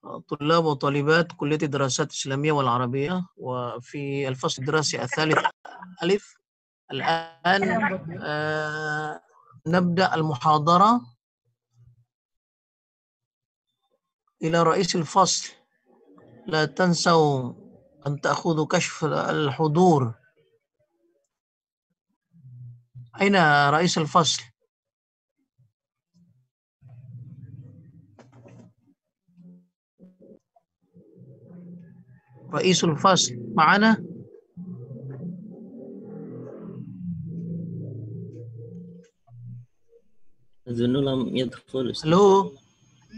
طلاب وطالبات كلية الدراسات الإسلامية والعربية، وفي الفصل الدراسي الثالث ألف. الآن نبدأ المحاضرة. إلى رئيس الفصل: لا تنسوا أن تأخذوا كشف الحضور. أين رئيس الفصل؟ رئيس الفصل معنا؟ أظن لم يدخل. ألو،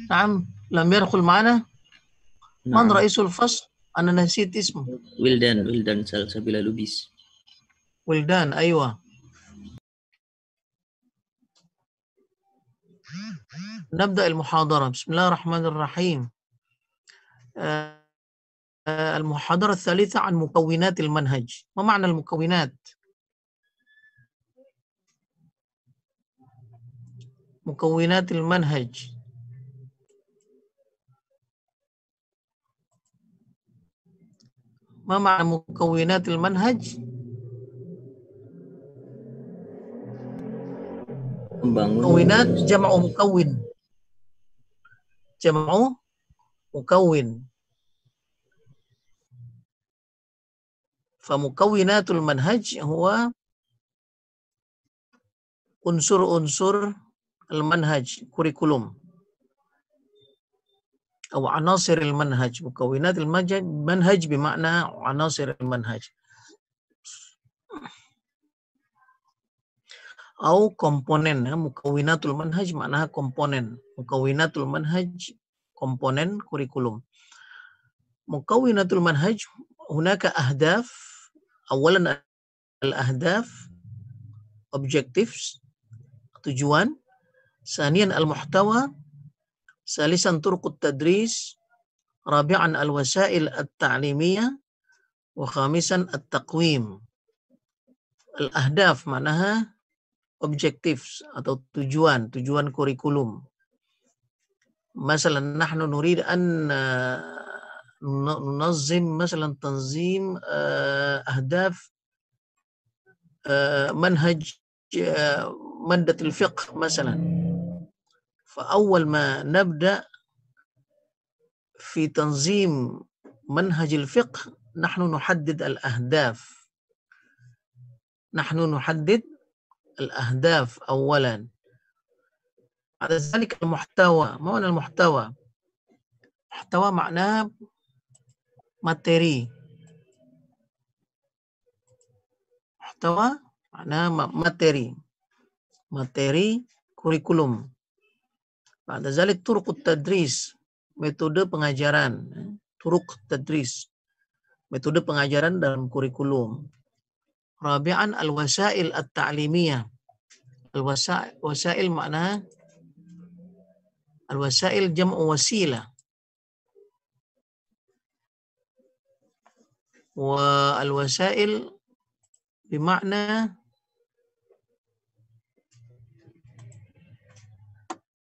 نعم، لم يدخل معنا. نعم. من رئيس الفصل؟ أنا نسيت اسمه. ويلدان سلسبيل لوبيس. ولدان، أيوة. نبدأ المحاضرة. بسم الله الرحمن الرحيم. المحاضرة الثالثة عن مكونات المنهج. ما معنى المكونات؟ مكونات المنهج. ما معنى مكونات المنهج؟ مكونات جمع مكون. جمع مكون. فمكونات المنهج هو أنصر المنهج، كوريكولوم، أو عناصر المنهج. مكونات المنهج بمعنى عناصر المنهج، أو komponen. مكونات المنهج معناها komponen. مكونات المنهج komponen كوريكولوم. مكونات المنهج هناك أهداف. أولا الأهداف objectives، tujuan. ثانيا المحتوى. ثالثا طرق التدريس. رابعا الوسائل التعليمية. وخامسا التقويم. الأهداف معناها objectives atau tujuan kurikulum. مثلا نحن نريد أن ننظم مثلا تنظيم أهداف منهج مادة الفقه مثلا. فأول ما نبدأ في تنظيم منهج الفقه نحن نحدد الأهداف. أولا. بعد ذلك المحتوى. ما معنى المحتوى؟ محتوى معناه materi. محتوى معناه materi kurikulum. بعد ذلك طرق التدريس، metode pengajaran. Turuk tadris, metode pengajaran dalam kurikulum. Rabi'an al-wasail at-ta'limiyah. Wasail makna al-wasail jam'u wasilah. Wa al-wasail bermakna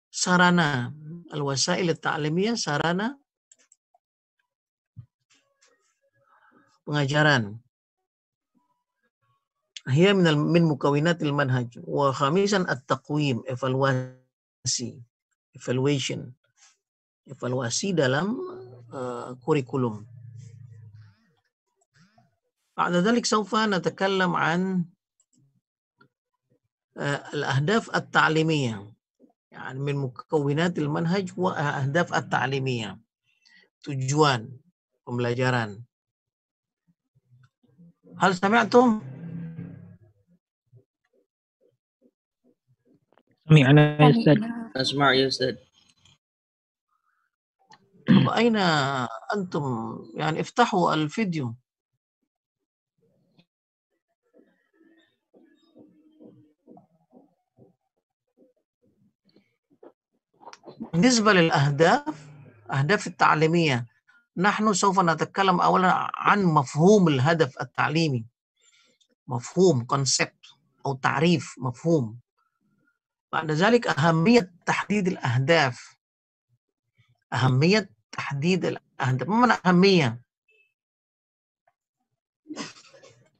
sarana. Al-wasail at-ta'limiyah sarana pengajaran. Hiya min mukawinatil manhaj. Wa khamisan at-taqwim, evaluation. Evaluasi dalam kurikulum. بعد ذلك سوف نتكلم عن الأهداف التعليمية. يعني من مكونات المنهج هو أهداف التعليمية، tujuan pembelajaran. هل سمعتم؟ سمعنا يا أستاذ. أسمع يا أستاذ. طب أين أنتم؟ يعني افتحوا الفيديو. بالنسبة للأهداف، أهداف التعليمية، نحن سوف نتكلم أولا عن مفهوم الهدف التعليمي. مفهوم كونسبت أو تعريف مفهوم. بعد ذلك أهمية تحديد الأهداف. أهمية tahdid al-ahdaf. Ma mana ahamiyah?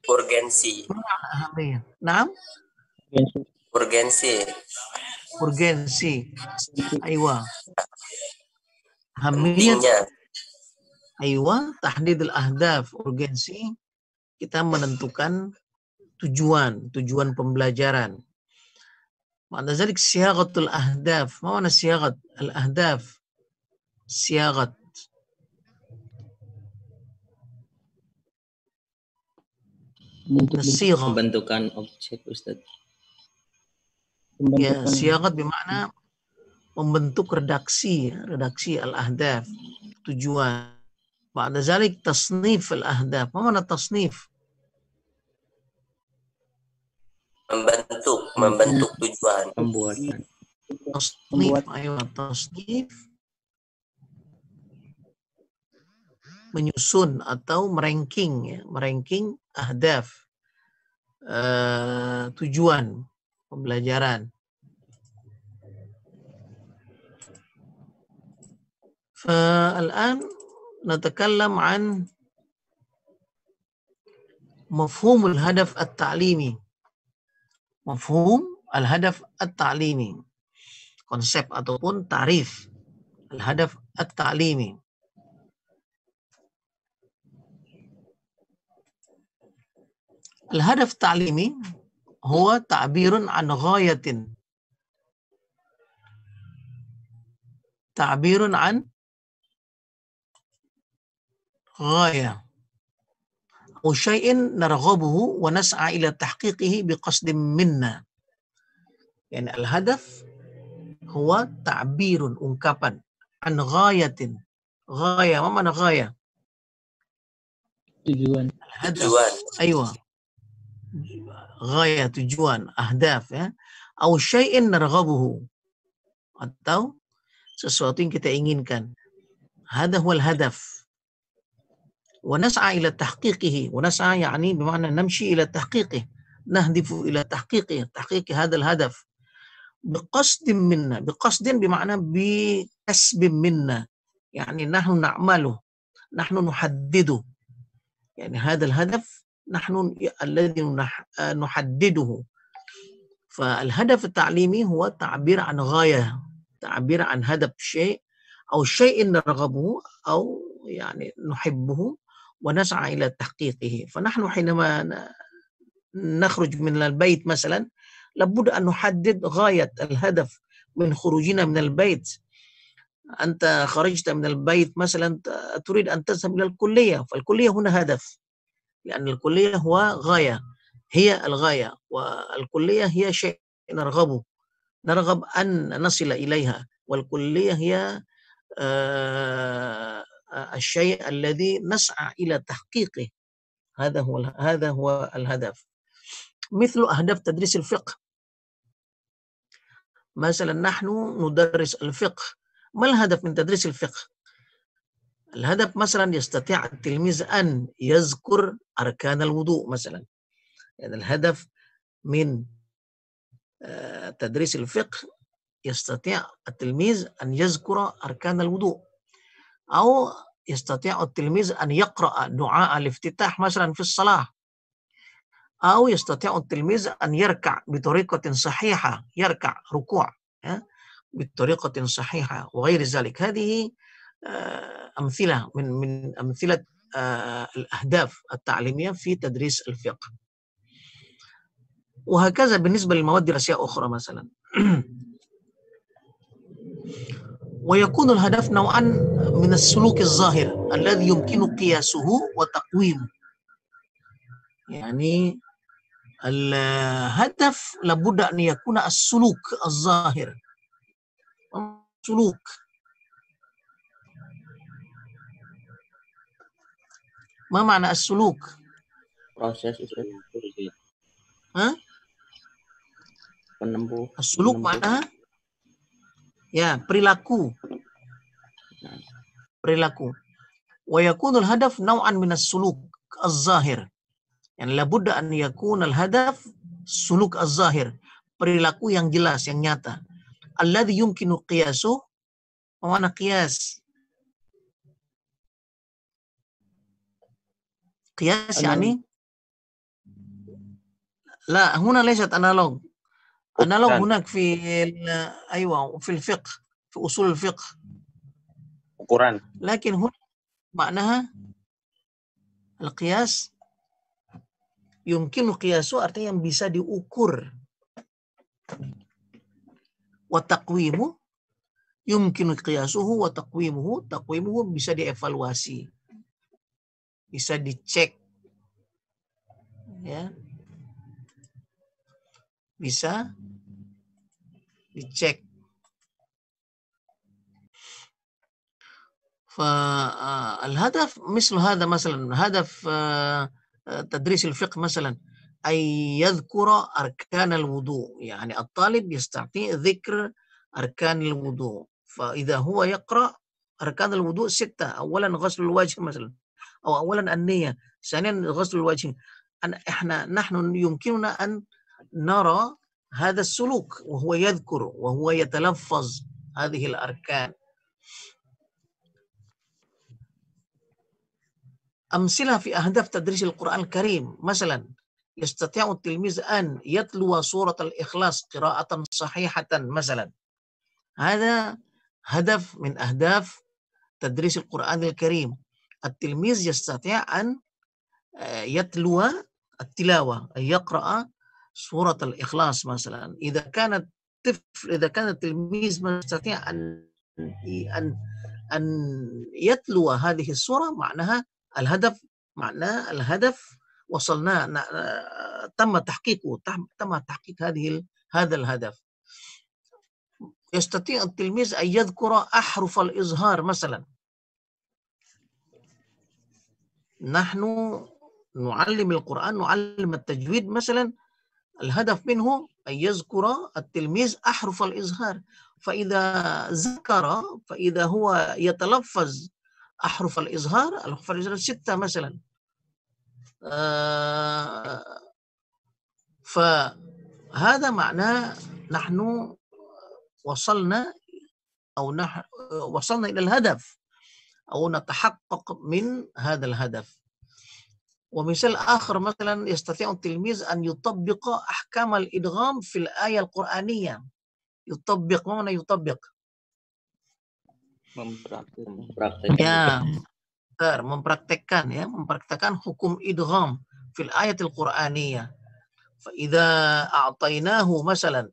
Urgensi. Ahamiyah. Naam? Urgensi. Urgensi. Aywa. Ahamiyat. Pentingnya. Aywa. Tahdid al-ahdaf. Urgensi. Kita menentukan tujuan pembelajaran. Ma'na zalik siyagatul ahdaf. Ma mana siyagat al-ahdaf? Siyagat. Nasirah. Pembentukan objek, Ustaz. Ya, siyagat bermakna membentuk redaksi, redaksi al-ahdaf, tujuan. Ba'da zalik tasnif al-ahdaf. Ma mana tasnif? Membentuk tujuan. Pembuatan. Tasnif, ayo tasnif, menyusun atau meranking, ya, meranking ahdaf, tujuan pembelajaran. فالآن نتكلم عن مفهوم الهدف التعليمي. مفهوم الهدف التعليمي. Konsep ataupun tarif al-hadaf at-ta'limi. Al-hadaf at-ta'limi huwa ta'birun an ghayatin. Ta'birun an ghaya. أو شيء نرغبه ونسعى إلى تحقيقه بقصد منا. يعني الهدف هو تعبير ungkapan عن غاية. غاية ما معنى غاية؟ tujuan. الهدف. Tujuan. أيوة. غاية tujuan أهداف ya. أو شيء نرغبه atau sesuatu yang kita inginkan. هذا هو الهدف. ونسعى إلى تحقيقه. ونسعى يعني بمعنى نمشي إلى تحقيقه. نهدف إلى تحقيقه. تحقيق هذا الهدف بقصد منا. بقصد بمعنى بكسب منا. يعني نحن نعمله. نحن نحدده. يعني هذا الهدف نحن الذي نحدده. فالهدف التعليمي هو تعبير عن غاية. تعبير عن هدف شيء أو شيء نرغبه أو يعني نحبه ونسعى إلى تحقيقه. فنحن حينما نخرج من البيت مثلا لابد أن نحدد غاية الهدف من خروجنا من البيت. أنت خرجت من البيت مثلا تريد أن تذهب إلى الكلية، فالكلية هنا هدف، لأن الكلية هو غاية، هي الغاية، والكلية هي شيء نرغبه، نرغب أن نصل إليها، والكلية هي الشيء الذي نسعى إلى تحقيقه. هذا هو الهدف. مثل أهداف تدريس الفقه. مثلا نحن ندرس الفقه. ما الهدف من تدريس الفقه؟ الهدف مثلا يستطيع التلميذ أن يذكر أركان الوضوء مثلا. يعني الهدف من تدريس الفقه يستطيع التلميذ أن يذكر أركان الوضوء، أو يستطيع التلميذ أن يقرأ دعاء الافتتاح مثلا في الصلاة، أو يستطيع التلميذ أن يركع بطريقة صحيحة، يركع ركوع بطريقة صحيحة وغير ذلك. هذه أمثلة من أمثلة الأهداف التعليمية في تدريس الفقه. وهكذا بالنسبة للمواد الدراسية أخرى مثلا. ويكون الهدف نوعا من السلوك الظاهر الذي يمكن قياسه وتقويمه. يعني الهدف لابد أن يكون السلوك الظاهر. سلوك. ما معنى السلوك؟ Proses Ustaz. ها؟ السلوك معناها ya perilaku. Perilaku. ويكون الهدف نوعا من السلوك الظاهر. يعني لابد أن يكون الهدف سلوك الظاهر. Perilaku yang jelas, yang nyata. الذي يمكن قياسه. Mana qiyas? قياس يعني لا، هنا ليست أنالوج. أنالوج ukuran, هناك في أيوة في الفقه، في أصول الفقه، ukuran. لكن هنا معناها القياس يمكن قياسه artinya yang bisa diukur. وتقويمه يمكن قياسه وتقويمه. تقويمه bisa dievaluasi, bisa dicek, ya, bisa dicek. فالهدف مثل هذا مثلا، هدف تدريس الفقه مثلا أن يذكر أركان الوضوء، يعني الطالب يستطيع ذكر أركان الوضوء. فإذا هو يقرأ أركان الوضوء 6، أولا غسل الوجه مثلا، أو أولا النية، ثانيا غسل الوجه، نحن يمكننا أن نرى هذا السلوك وهو يذكر وهو يتلفظ هذه الأركان. أمثلة في أهداف تدريس القرآن الكريم مثلا، يستطيع التلميذ أن يتلو سورة الإخلاص قراءة صحيحة مثلا. هذا هدف من أهداف تدريس القرآن الكريم. التلميذ يستطيع أن يتلو التلاوة، أن يقرأ سورة الإخلاص مثلا. إذا كان التلميذ يستطيع أن يتلو هذه السورة، معناها الهدف وصلنا، تم تحقيقه، تم تحقيق هذا الهدف. يستطيع التلميذ أن يذكر أحرف الإظهار مثلا. نحن نعلم القرآن، نعلم التجويد مثلا، الهدف منه أن يذكر التلميذ أحرف الإظهار. فإذا هو يتلفظ أحرف الإظهار، الأحرف الإظهار 6 مثلا. فهذا معناه نحن وصلنا إلى الهدف، أو نتحقق من هذا الهدف. ومثال آخر مثلا، يستطيع التلميذ أن يطبق أحكام الإدغام في الآية القرآنية. يطبق، ما معنى يطبق؟ mempraktekkan hukum idgham fil ayatil Qur'aniyah. فإذا أعطيناه مثلا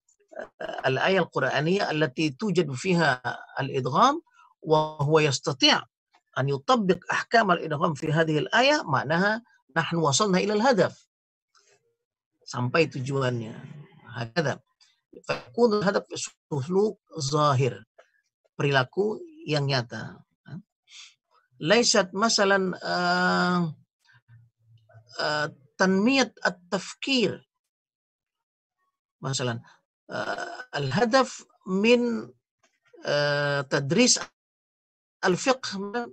الآية القرآنية التي توجد فيها الإدغام، وهو يستطيع أن يطبق أحكام الإدغام في هذه الآية، معناها نحن وصلنا إلى الهدف، sampai tujuannya. هكذا فيكون الهدف سلوك ظاهر، perilaku yang nyata. ليست مثلا تنمية التفكير مثلا. الهدف من تدريس الفقه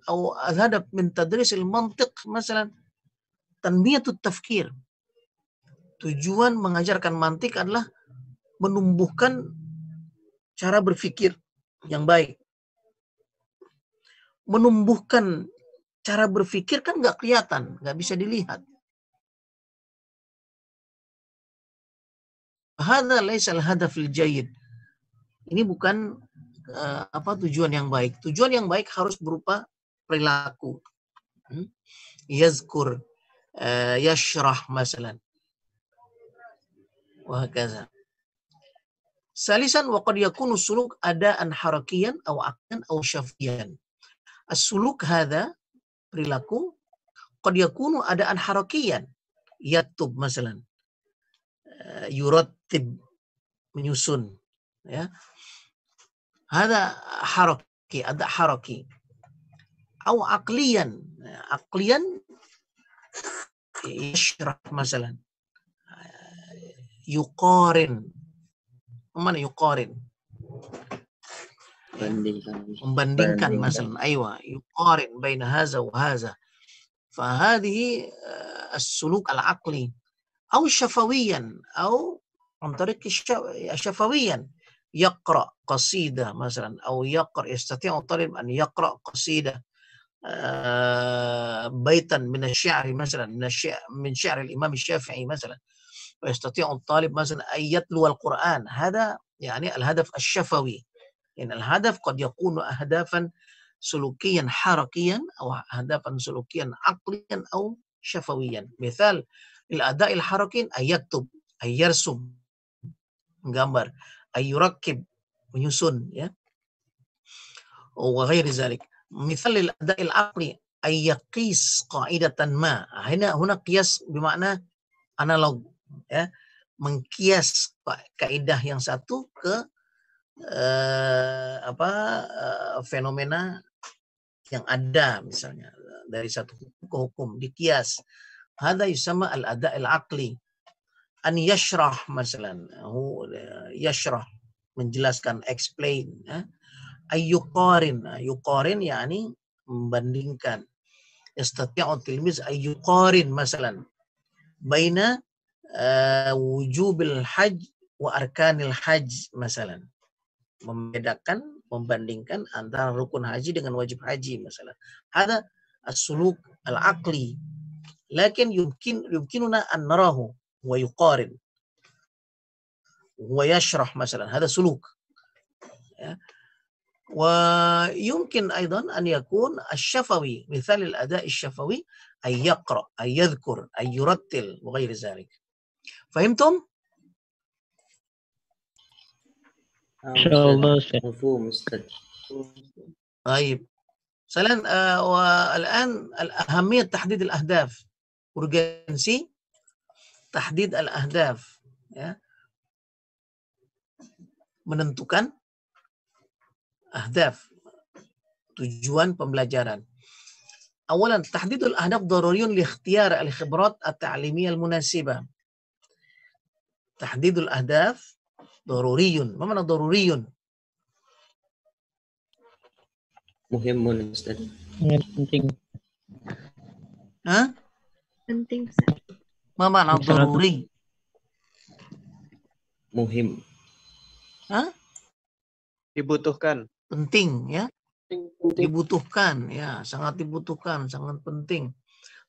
أو الهدف من تدريس المنطق مثلا تنمية التفكير. Tujuan mengajarkan mantik adalah menumbuhkan cara berpikir yang baik. Menumbuhkan cara berpikir kan nggak kelihatan, nggak bisa dilihat. Hadza laisa al-hadaf al-jayyid. Ini bukan tujuan yang baik. Tujuan yang baik harus berupa perilaku. Yazkur, yashrah masalan. وهكذا. ثالثا وقد يكون السلوك أداء حركيا أو عقلا أو شفهيا. السلوك هذا perilaku قد يكون أداء حركيا، يكتب مثلا، يرتب menyusun، ya. هذا حركي، أداء حركي. أو عقليا يشرح مثلا، يقارن. mana yuqarin? Membandingkan مثلا. أيوة، يقارن بين هذا وهذا. فهذه السلوك العقلي. أو شفويا، أو عن طريق شفويا، يقرأ قصيدة مثلا، أو يستطيع الطالب أن يقرأ قصيدة بيتا من الشعر مثلا من شعر الإمام الشافعي مثلا، ويستطيع الطالب مثلا أن يتلو القرآن، هذا يعني الهدف الشفوي. يعني الهدف قد يكون أهدافا سلوكيا حركيا أو أهدافا سلوكيا عقليا أو شفويا. مثال الأداء الحركي أن يكتب، أن يرسم menggambar، أن يركب menyusun ya, وغير ذلك. مثال الأداء العقلي أن يقيس قاعدة ما، هنا قياس بمعنى analog ya, mengkias kaidah yang satu ke fenomena yang ada, misalnya dari satu hukum ke hukum dikias. Hada yusama al-ada' al-aqli. An yashrah masalan, yashrah menjelaskan, explain ya. Ayyuqarin, yuqarin yani membandingkan. Yastati'u tilmiz ayyuqarin masalan baina wujubil hajj wa arkanil hajj masalan, membedakan, membandingkan antara rukun haji dengan wajib haji masalah. Hada as-suluk al-aqli, lakin yumkinuna an narahu wa yuqarin wa yashrah masalan, hada suluk ya. ويمكن أيضا أن يكون الشفوي، مثال الأداء الشفوي أن يقرأ، أن يذكر، أن يرتل وغير ذلك. فهمتم؟ Insyaallah Ustaz. مفهوم أستاذ. طيب والآن أهمية تحديد الأهداف، urgensi tahdid al-ahdaf ya, menentukan ahdaf, tujuan pembelajaran. Awalan tahdidul ahdaf daruriyun li ikhtiyar al-khibrat at-ta'limiyah al-munasibah. Tahdidul ahdaf daruriyun. Apa makna daruriyun? Muhimun Ustaz. Penting. Hah? Penting, Ustaz. Apa makna daruri? Muhim. Hah? Dibutuhkan. Penting ya. Dibutuhkan ya, sangat dibutuhkan, sangat penting.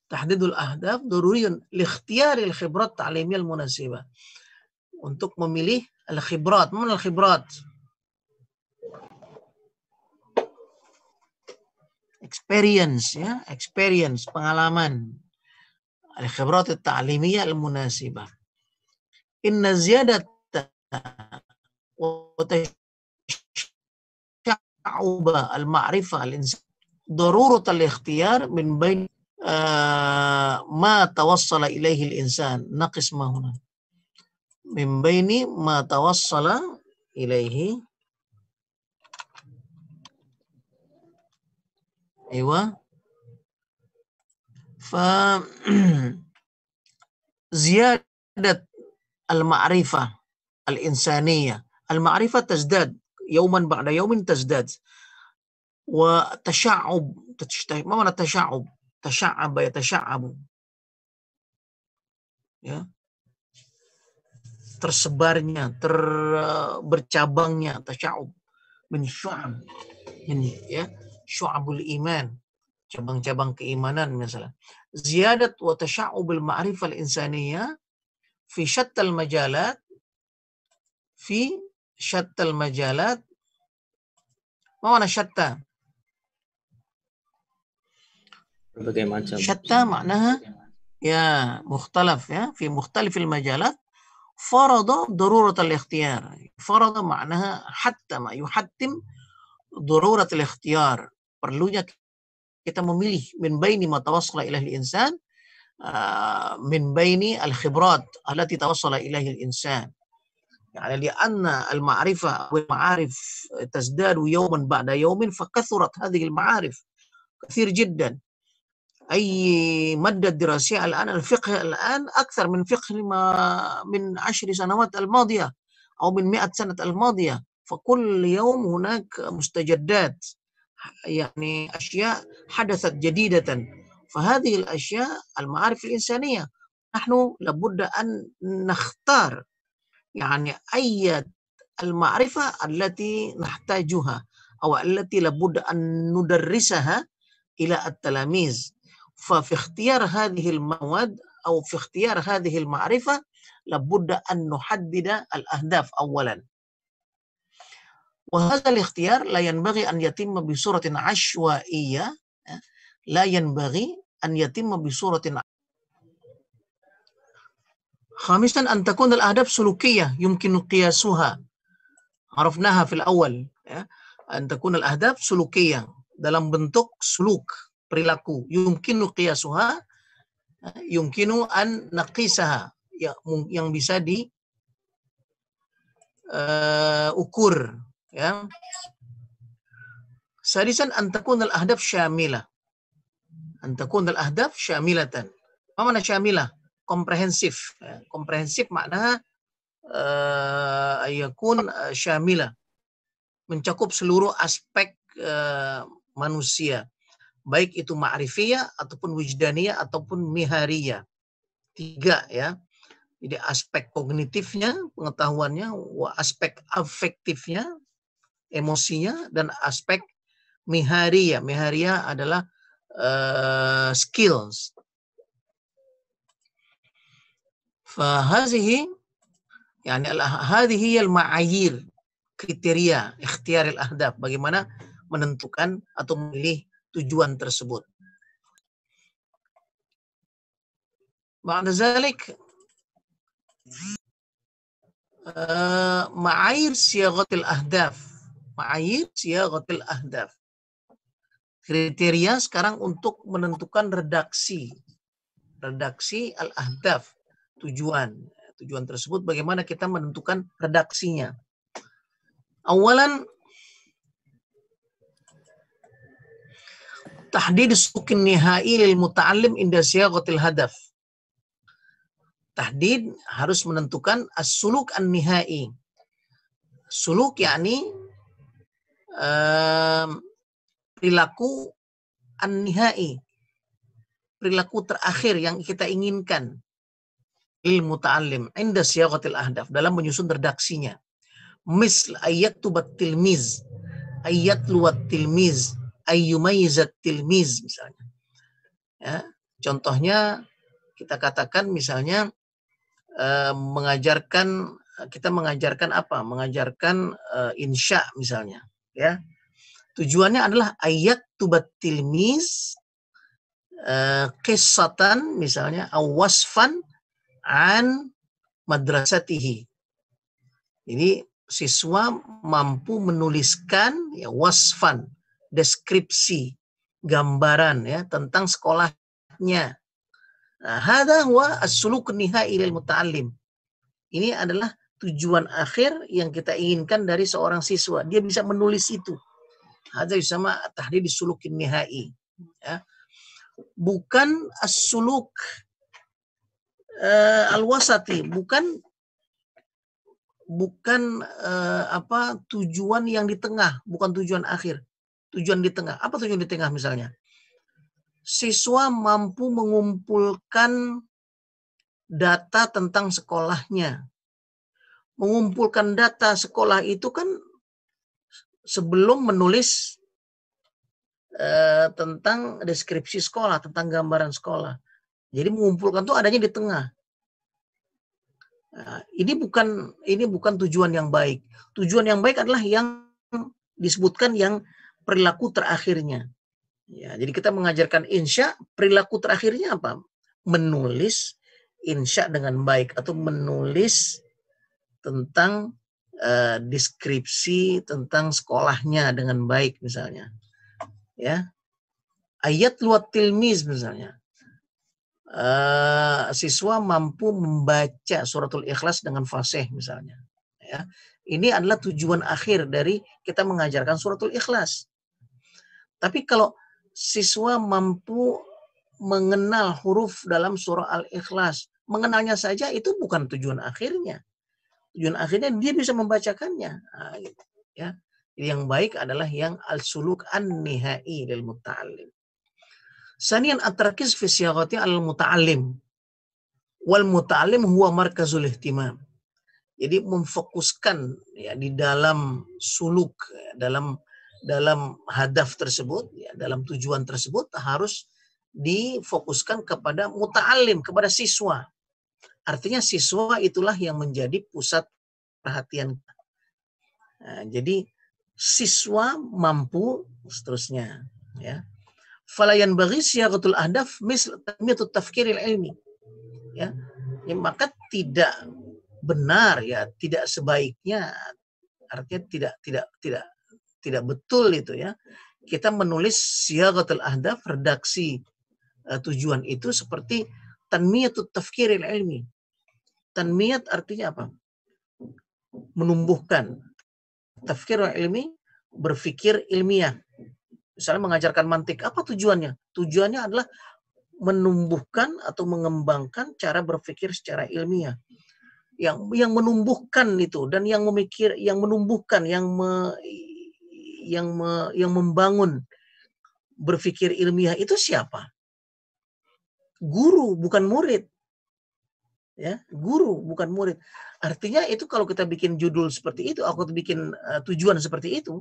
Tahdidul ahdaf daruriyun li ikhtiyaril khibrat ta'limiyah al-munasibah. Untuk memilih al-khibrat. Mana al-khibrat? Experience ya, experience, pengalaman. Al-khibrat at-ta'limiyah al-munasibah. Inna ziyadata wa tasha'uba al-ma'rifah al-insan darurat al-ikhtiyar min bain ma tawassala ilaihi al-insan. Naqis ma huna. Min baini ma tawassala ilaihi. Aywa. Fa ziyadat al-ma'rifah al-insaniyah. Al-ma'rifah tazdad yawman ba'da yawmin tazdad. Wa tasha'ub, ma mana tasha'ub? Tasha'aba yatasha'abu. Ya. Tersebarnya, bercabangnya, tasha'ub min syu'ab, ini ya, syu'abul iman, cabang-cabang keimanan misalnya. Ziyadat wa tasha'ubul ma'rifah al-insaniyah fi syattal majalat, ma mana syatta? Berbagai macam. Syatta maknaha ya mukhtalaf ya, fi mukhtalifil majalat. Farada darurat al-ikhtiyar. Farada maknaha hattama, yuhattim darurat al-ikhtiyar. Perlunya kita memilih min baini ma tawassala ilaihi al-insan, min baini al-khibrat allati tawassala ilaihi al-insan. يعني لأن المعرفة والمعارف تزداد يوما بعد يوم فكثرت هذه المعارف كثير جدا. أي مادة دراسية الآن، الفقه الآن أكثر من فقه من 10 سنوات الماضية أو من 100 سنة الماضية. فكل يوم هناك مستجدات، يعني أشياء حدثت جديدة. فهذه الأشياء المعارف الإنسانية نحن لابد أن نختار يعني أي المعرفة التي نحتاجها أو التي لابد أن ندرسها إلى التلاميذ ففي اختيار هذه المواد أو في اختيار هذه المعرفة لابد أن نحدد الأهداف أولا وهذا الاختيار لا ينبغي أن يتم بصورة عشوائية لا ينبغي أن يتم بصورة خامسا أن تكون الأهداف سلوكية يمكن قياسها عرفناها في الأول أن تكون الأهداف سلوكية dalam bentuk suluk perilaku yumkinu qiyasuha yumkinu an naqisaha yang bisa di ukur ya. Sadisan an takun al-ahdaf syamilah. An takun al-ahdaf syamilatan. Apa makna syamilah? Komprehensif. Ya. Komprehensif maknanya ayakun syamilah. Mencakup seluruh aspek manusia. Baik itu ma'rifiyah ataupun wijdaniyah ataupun mihariyah. 3 ya. Jadi aspek kognitifnya, pengetahuannya, aspek afektifnya, emosinya, dan aspek mihariyah. Mihariyah adalah skills. Fahazihi yani hadhihi al-ma'ayir, kriteria ikhtiyar al-ahdaf, bagaimana menentukan atau memilih tujuan tersebut. Ba'da zalik ma'ayir siyaghatil ahdaf. Ma'ayir siyaghatil ahdaf. Kriteria sekarang untuk menentukan redaksi al-ahdaf, tujuan tersebut, bagaimana kita menentukan redaksinya. Awalan tahdid sukin nihai lil muta'allim inda siyaghatil hadaf. Tahdid harus menentukan as-suluk an-nihai. Suluk yakni perilaku an-nihai, perilaku terakhir yang kita inginkan lil muta'allim inda siyaghatil ahdaf, dalam menyusun redaksinya. Misl ayyatubat tilmiz, ayyatluwat tilmiz, ayyumayizat tilmiz misalnya. Ya, contohnya kita katakan misalnya kita mengajarkan apa? Mengajarkan insya misalnya, ya. Tujuannya adalah ayat tubat tilmiz qissatan misalnya awasfan an madrasatihi. Jadi siswa mampu menuliskan ya wasfan, deskripsi, gambaran ya tentang sekolahnya. Nah, hadza huwa as-suluk nihai lil muta'allim. Ini adalah tujuan akhir yang kita inginkan dari seorang siswa. Dia bisa menulis itu. Hadza yusama tahdid as-suluk nihai. Ya. Bukan as-suluk al-wasati, bukan tujuan yang di tengah, bukan tujuan akhir. Tujuan di tengah. Apa tujuan di tengah misalnya? Siswa mampu mengumpulkan data tentang sekolahnya. Mengumpulkan data sekolah itu kan sebelum menulis tentang deskripsi sekolah, tentang gambaran sekolah. Jadi mengumpulkan itu adanya di tengah. Nah, ini bukan tujuan yang baik. Tujuan yang baik adalah yang disebutkan yang perilaku terakhirnya. Ya, jadi kita mengajarkan insya, perilaku terakhirnya apa? Menulis insya dengan baik atau menulis tentang deskripsi tentang sekolahnya dengan baik misalnya. Ya. Ayat luat tilmiz misalnya. Siswa mampu membaca suratul Ikhlas dengan fasih misalnya. Ya. Ini adalah tujuan akhir dari kita mengajarkan suratul Ikhlas. Tapi kalau siswa mampu mengenal huruf dalam surah Al-Ikhlas, mengenalnya saja itu bukan tujuan akhirnya. Tujuan akhirnya dia bisa membacakannya. Nah, gitu, ya. Yang baik adalah yang al-suluk an-nihai lil muta'allim. Sanian at-tarkiz fi siyaghati al-muta'allim. Wal muta'allim huwa markazul ihtimam. Jadi memfokuskan ya di dalam suluk, dalam dalam hadaf tersebut, ya, dalam tujuan tersebut harus difokuskan kepada muta'alim, kepada siswa. Artinya siswa itulah yang menjadi pusat perhatian. Nah, jadi siswa mampu seterusnya, ya. Fala yanbaghi siyaghatul ahdaf misl tanmiyatut tafkiril ilmi. Ya. Ya, maka tidak benar, ya, tidak sebaiknya, artinya tidak betul itu, ya. Kita menulis siyaghatul ahdaf, redaksi tujuan itu seperti tanmiyatut tafkiril ilmi. Tanmiyat artinya apa? Menumbuhkan. Tafkirul ilmi, berpikir ilmiah. Misalnya mengajarkan mantik, apa tujuannya? Tujuannya adalah menumbuhkan atau mengembangkan cara berpikir secara ilmiah. Yang menumbuhkan itu dan yang memikir, yang menumbuhkan, yang membangun berpikir ilmiah itu siapa? Guru, bukan murid. Ya, guru bukan murid. Artinya itu kalau kita bikin judul seperti itu, aku bikin tujuan seperti itu,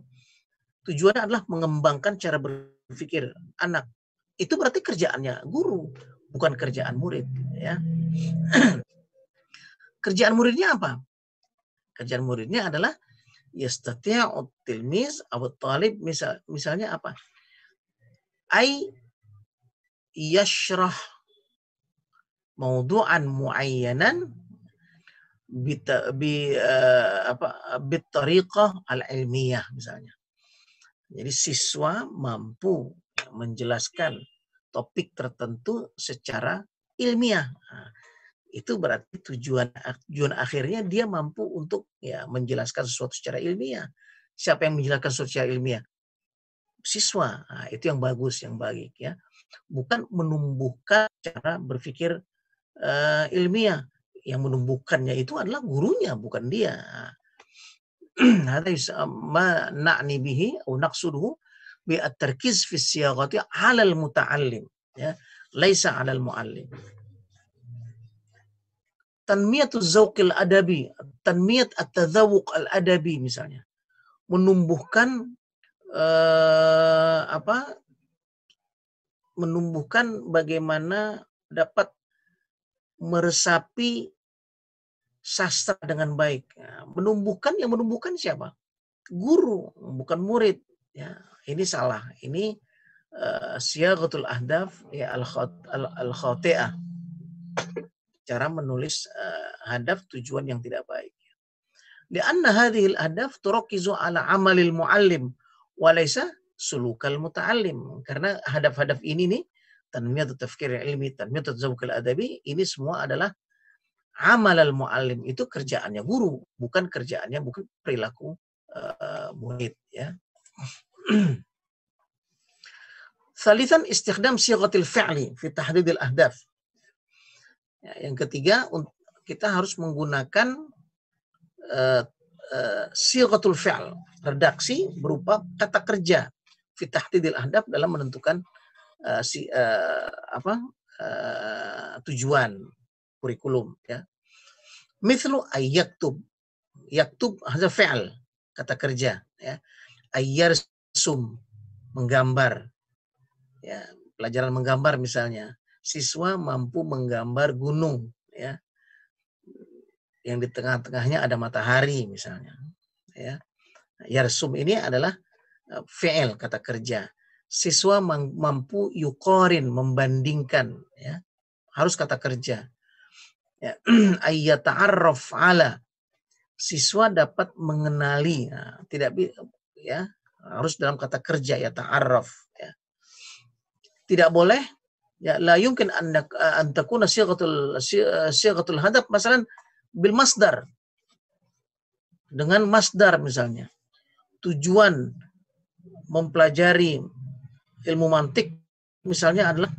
tujuannya adalah mengembangkan cara berpikir anak. Itu berarti kerjaannya guru, bukan kerjaan murid, ya. Kerjaan muridnya apa? Kerjaan muridnya adalah yastati'u tilmiz aw talib, misalnya apa? Ai yashrah mawdu'an muayyanan bitariqah al-ilmiyah misalnya. Jadi siswa mampu menjelaskan topik tertentu secara ilmiah. Nah, itu berarti tujuan akhirnya dia mampu untuk, ya, menjelaskan sesuatu secara ilmiah. Siapa yang menjelaskan sesuatu secara ilmiah? Siswa. Nah, itu yang bagus, yang baik, ya. Bukan menumbuhkan cara berpikir ilmiah. Yang menumbuhkannya itu adalah gurunya, bukan dia. Hadza ma na'ni bihi atau naqsuduhu bi at-tarkiz fi siyaghati 'ala al-muta'allim, ya, laisa 'ala al-mu'allim. Tanmiyatuz zauqil adabi, tanmiyat at-tadzawuq al-adabi misalnya. Menumbuhkan menumbuhkan bagaimana dapat meresapi sastra dengan baik. Ya, yang menumbuhkan siapa? Guru, bukan murid. Ya, ini salah. Ini siyaghatul ahdaf, ya, al-khati'ah. Cara menulis hadaf, tujuan yang tidak baik. Lianna hadhil ahdaf turakkizu ala amalil muallim wa laysa sulukal muta'allim. Karena hadaf-hadaf ini nih, tanmiyatut tafkir ilmi, tanmiyatut zawqil adabi, ini semua adalah amal al-muallim, itu kerjaannya guru, bukan perilaku murid, ya. Salisan istikhdam sighatil fi'li fi tahdidil ahdaf. Ya, yang ketiga, kita harus menggunakan sighatul fi'l, redaksi berupa kata kerja fi tahdidil ahdaf dalam menentukan tujuan kurikulum, ya. Mithlu ayyaktub. Yaktub hadza fi'l, kata kerja, ya. Ayyarsum, menggambar. Ya, pelajaran menggambar misalnya. Siswa mampu menggambar gunung, ya. Yang di tengah-tengahnya ada matahari misalnya, ya. Yarsum ini adalah fi'il, kata kerja. Siswa mampu yuqarin, membandingkan, ya. Harus kata kerja. Ya, ayyata'arraf ala, siswa dapat mengenali, nah, tidak, ya, harus dalam kata kerja, ya, ta'arraf, ya. Tidak boleh, ya, la yumkin an takuna sighatul hadaf masalan bil masdar, dengan masdar misalnya. Tujuan mempelajari ilmu mantik misalnya adalah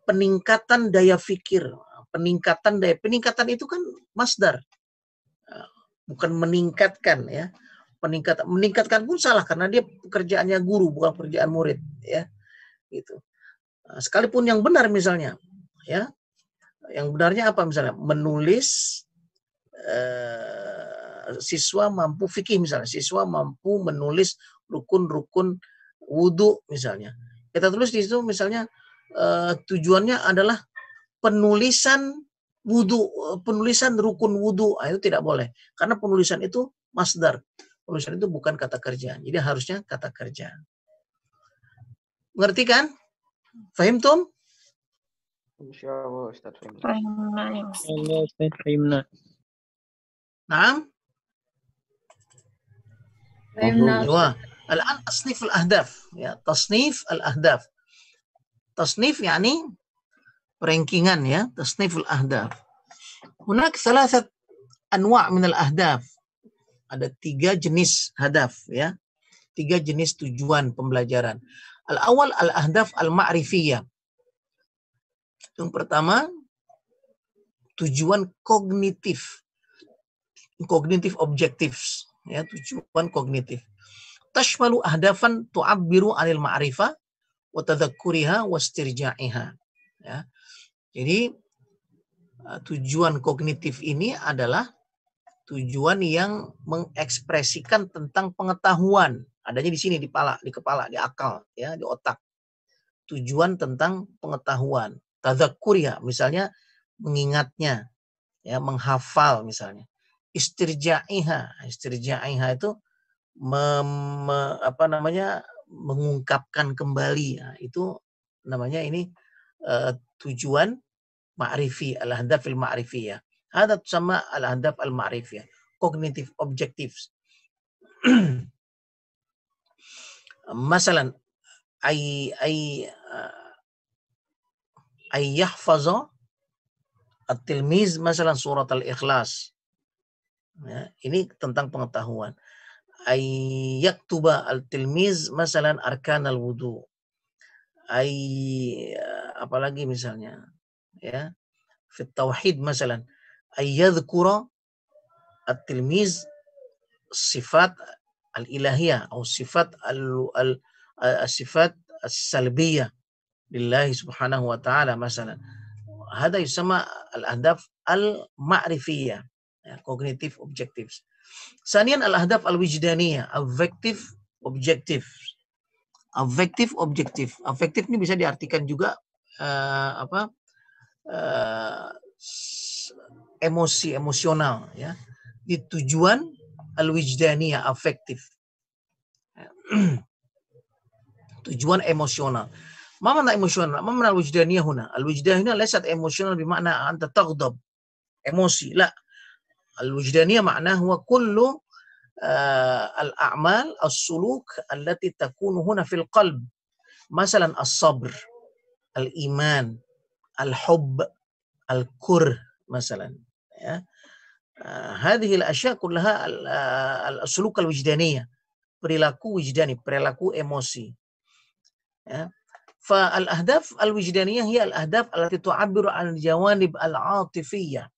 peningkatan daya fikir. Peningkatan itu kan masdar, bukan meningkatkan, ya. Meningkatkan pun salah karena dia pekerjaannya guru, bukan pekerjaan murid, ya. Gitu. Sekalipun yang benar misalnya, ya, yang benarnya apa misalnya? Menulis siswa mampu fikih misalnya, siswa mampu menulis rukun-rukun wudhu misalnya. Kita tulis di situ misalnya tujuannya adalah penulisan wudhu, penulisan rukun wudhu. Itu tidak boleh. Karena penulisan itu masdar. Penulisan itu bukan kata kerja. Jadi harusnya kata kerja. Mengerti kan? Fahimtum? Insyaallah Ustaz. Allah Ustaz, fahimna. Naam? فهمنا ايوه الان تصنيف الاهداف ya تصنيف الاهداف تصنيف يعني rankingan ya تصنيف الاهداف هناك 3 انواع من الاهداف ada 3 jenis hadaf ya 3 jenis tujuan pembelajaran al-awwal al-ahdaf al-ma'rifiyah yang pertama tujuan kognitif objectives ya tujuan kognitif tashmalu ahdafan tu'abbiru 'anil ma'rifah wa tadhakkuriha wa istirja'iha ya. Jadi tujuan kognitif ini adalah tujuan yang mengekspresikan tentang pengetahuan. Adanya di sini di kepala, di akal ya, di otak. Tujuan tentang pengetahuan. Tadzakkuriha misalnya mengingatnya ya, menghafal misalnya. Istirja'iha itu mengungkapkan kembali ya, itu namanya ini tujuan ma'rifi al-ahdaf al-ma'rifiyah. Ada sama al-ahdaf al-ma'rifiyah, cognitive objectives. Masalan ay yahfaza at-tilmiz masalan surat al-ikhlas. Ya, ini tentang pengetahuan. Ay yaktuba al-tilmiz masalan arkan al-wudu. Apalagi misalnya ya fit tauhid masalan ay yadhkura at-tilmiz sifat al-ilahiyah atau sifat sifat as-salbiyah lillahi subhanahu wa ta'ala masalan. Hada yusamma al-ahdaf al-ma'rifiyah ya, cognitive objectives. Sanian al-ahdaf al-wijdaniyah, affective objective. Affective ini bisa diartikan juga emosional ya. Di tujuan al-wijdaniyah affective. Tujuan emosional. Ma mana emosional? Ma mana al-wijdaniyah huna? Al-wijdaniyah laysat emosional bermakna anta taghdab. Emosi, la. Al-wijdaniyah makna huwa kullu al-a'mal as-suluk allati takunu huna fil qalb. Masalan as-sabr, al-iman, al-hubb, al-kurh masalan ya. Hadhihi al-ashya kullaha al-suluk al-wijdaniyah. Perilaku wijdani, perilaku emosi. Ya. Fa al-ahdaf al-wijdaniyah hiya al-ahdaf allati tu'abbiru 'an al-jawanib al-'atifiyah.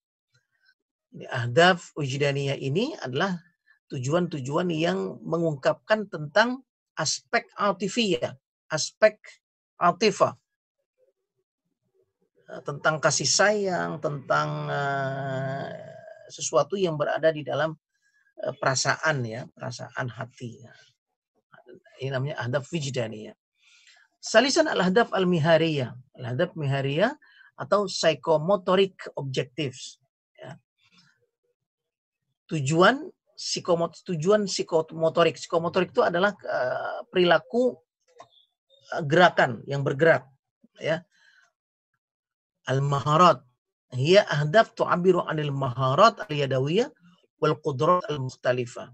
Ahdaf wijdaniyah ini adalah tujuan-tujuan yang mengungkapkan tentang aspek atifiyah, aspek atifah, tentang kasih sayang, tentang sesuatu yang berada di dalam perasaan ya, perasaan hati. Ini namanya ahdaf wijdaniyah. Salisan al-ahdaf al-mihariyah. Al-ahdaf mihariyah atau psychomotoric objectives. Ya. Tujuan psikomotorik. Psikomotorik itu adalah perilaku gerakan yang bergerak ya. Al-maharat hiya ahdaf tu'abbiru 'anil maharat al-yadawiyah wal qudrat al-mukhtalifah.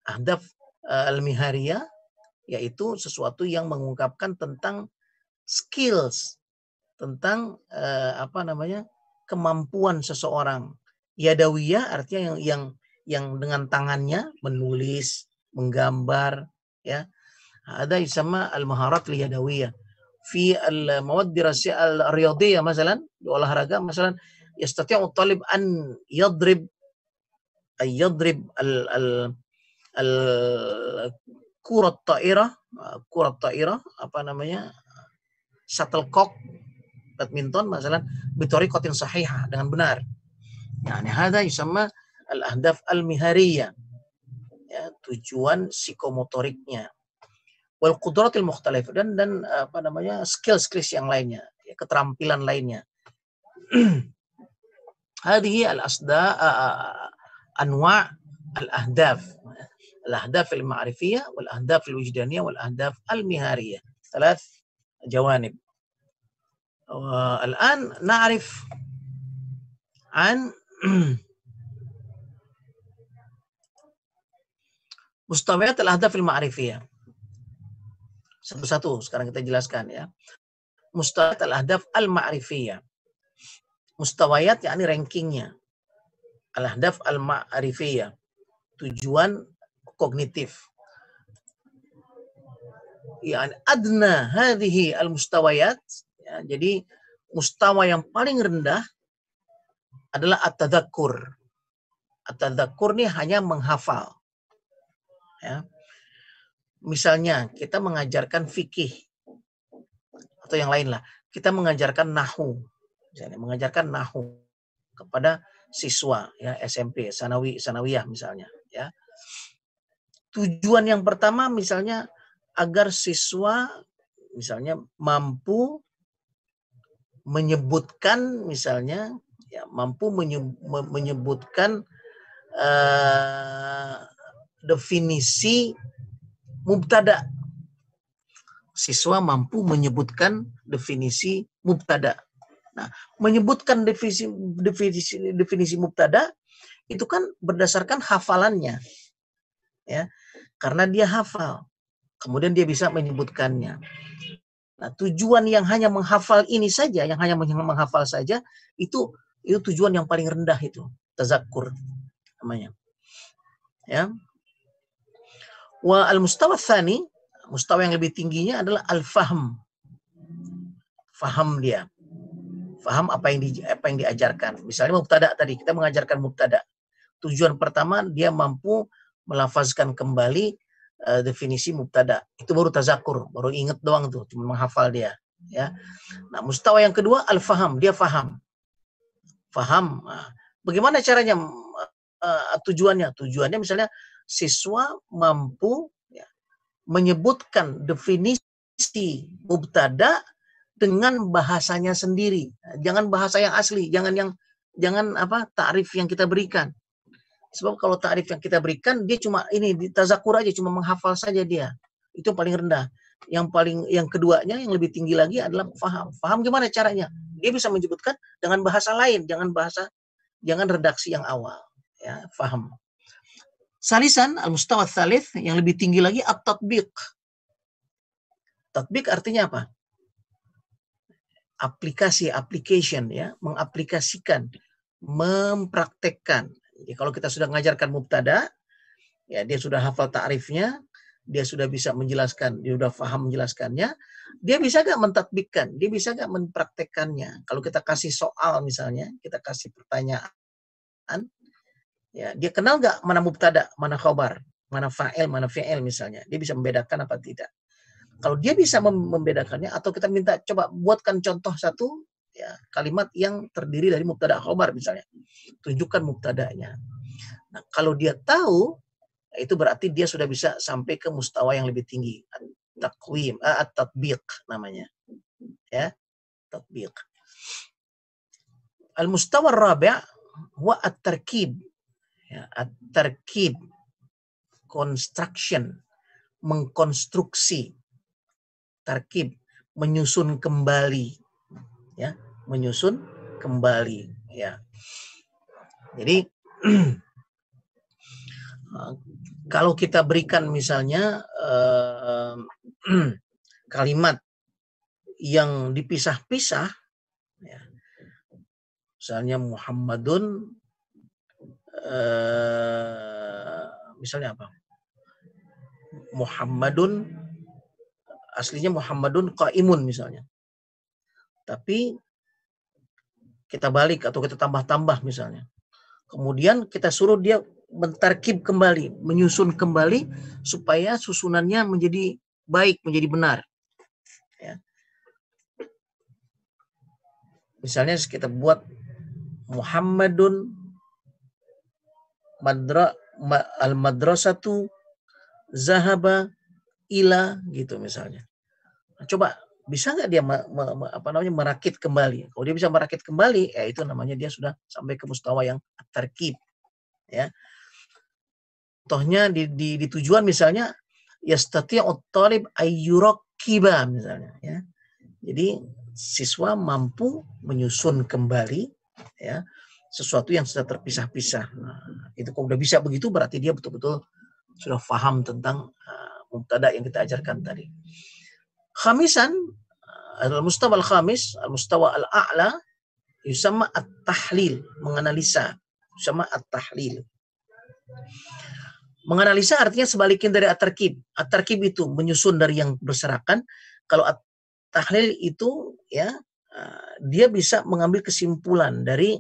Ahdaf al-mihariyah yaitu sesuatu yang mengungkapkan tentang skills, tentang kemampuan seseorang. Yadawiyah artinya yang dengan tangannya menulis, menggambar ya. Ada yusamma al-maharat al-yadawiyah. Fi al-mawad dirasiyah al-riyadiyah masalan, di olahraga masalan yastati'u talib an yadrib kurat ta'irah shuttlecock badminton masalan bitoriqatin sahihah dengan benar. Yani hada yusamma al-ahdaf al-mihariyah, ya, tujuan psikomotoriknya. Wal qudratil mukhtalif, dan apa namanya, skill yang lainnya, ya, keterampilan lainnya. Hadhihi al-asda anwa' al-ahdaf. Al-ahdaf al-ma'rifiyah wal ahdaf al-wujdaniyah wal ahdaf al-mihariyah. Thalath jawanib. الآن نعرف عن mustawayat al-ahdaf al-ma'rifiyah. Satu-satu sekarang kita jelaskan, ya. Mustawayat al-ahdaf al-ma'rifiyah. Mustawayat yakni rankingnya. Al-ahdaf al-ma'rifiyah, tujuan kognitif. Yani adna hadhihi al-mustawayat, ya, jadi mustawa yang paling rendah adalah at-tadzakur. At-tadzakur ini hanya menghafal. Ya. Misalnya kita mengajarkan fikih atau yang lain lah, kita mengajarkan nahu, misalnya mengajarkan nahu kepada siswa, ya, SMP, sanawiyah misalnya, ya. Tujuan yang pertama misalnya agar siswa misalnya mampu menyebutkan, misalnya, ya, mampu menyebutkan definisi mubtada. Siswa mampu menyebutkan definisi mubtada. Nah, menyebutkan definisi mubtada itu kan berdasarkan hafalannya, ya, karena dia hafal, kemudian dia bisa menyebutkannya. Nah, tujuan yang hanya menghafal ini saja, yang hanya menghafal saja, itu tujuan yang paling rendah, itu tazakkur namanya, ya. Wa al-mustawa tsani, mustawa yang lebih tingginya adalah al-fahm. Faham dia. Faham apa yang diajarkan. Misalnya mubtada tadi, kita mengajarkan mubtada. Tujuan pertama dia mampu melafazkan kembali definisi mubtada. Itu baru tazakkur, baru inget doang tuh, cuma menghafal dia, ya. Nah, mustawa yang kedua al-faham, dia faham. Faham. Nah, bagaimana caranya? Tujuannya misalnya siswa mampu, ya, menyebutkan definisi mubtada dengan bahasanya sendiri. Jangan bahasa yang asli, jangan apa takrif yang kita berikan. Sebab kalau takrif yang kita berikan, dia cuma ini di tazakkur aja, cuma menghafal saja dia. Itu yang paling rendah. Yang keduanya, yang lebih tinggi lagi adalah faham. Faham gimana caranya? Dia bisa menyebutkan dengan bahasa lain, jangan redaksi yang awal, ya, faham. Salisan al-mustawa tsalits, yang lebih tinggi lagi at-tatbiq. Tatbiq artinya apa? Application, ya, mengaplikasikan, mempraktekkan. Jadi kalau kita sudah mengajarkan mubtada, ya, dia sudah hafal ta'rifnya, dia sudah bisa menjelaskan, dia sudah paham menjelaskannya, dia bisa gak mentatbikkan, dia bisa gak mempraktekkannya. Kalau kita kasih soal misalnya, kita kasih pertanyaan, ya, dia kenal gak mana mubtada, mana khobar, mana fa'il, mana fi'il misalnya. Dia bisa membedakan apa tidak. Kalau dia bisa membedakannya, atau kita minta coba buatkan contoh satu, ya, kalimat yang terdiri dari mubtada khobar misalnya, tunjukkan mubtadanya. Nah, kalau dia tahu, itu berarti dia sudah bisa sampai ke mustawa yang lebih tinggi, takwim, at-tatbiq namanya, ya, tatbiq. Al-mustawa ar-rabi' huwa at-tarkib, ya, at-tarkib, construction, mengkonstruksi. Tarkib, menyusun kembali, ya, menyusun kembali, ya. Jadi kalau kita berikan misalnya kalimat yang dipisah-pisah, ya, misalnya Muhammadun, misalnya apa? Muhammadun, aslinya Muhammadun qaimun misalnya. Tapi kita balik atau kita tambah-tambah misalnya. Kemudian kita suruh dia mentarkib kembali, menyusun kembali supaya susunannya menjadi baik, menjadi benar. Ya. Misalnya kita buat Muhammadun al-madrasatu zahaba ila gitu misalnya. Nah, coba bisa nggak dia merakit kembali? Kalau dia bisa merakit kembali, ya itu namanya dia sudah sampai ke mustawa yang at-tarkib, ya. Contohnya di tujuan misalnya yastati'ut talib ayyurakkiba misalnya, ya. Jadi siswa mampu menyusun kembali, ya, sesuatu yang sudah terpisah-pisah. Nah, itu kalau udah bisa begitu berarti dia betul-betul sudah paham tentang mubtada yang kita ajarkan tadi. Khamisan, al-mustawa al-khamis, al-mustawa al-a'la yusamma at-tahlil, menganalisa. Yusamma at-tahlil. Menganalisa artinya sebaliknya dari at-tarkib. At-tarkib itu menyusun dari yang berserakan. Kalau at-tahlil itu, ya, dia bisa mengambil kesimpulan dari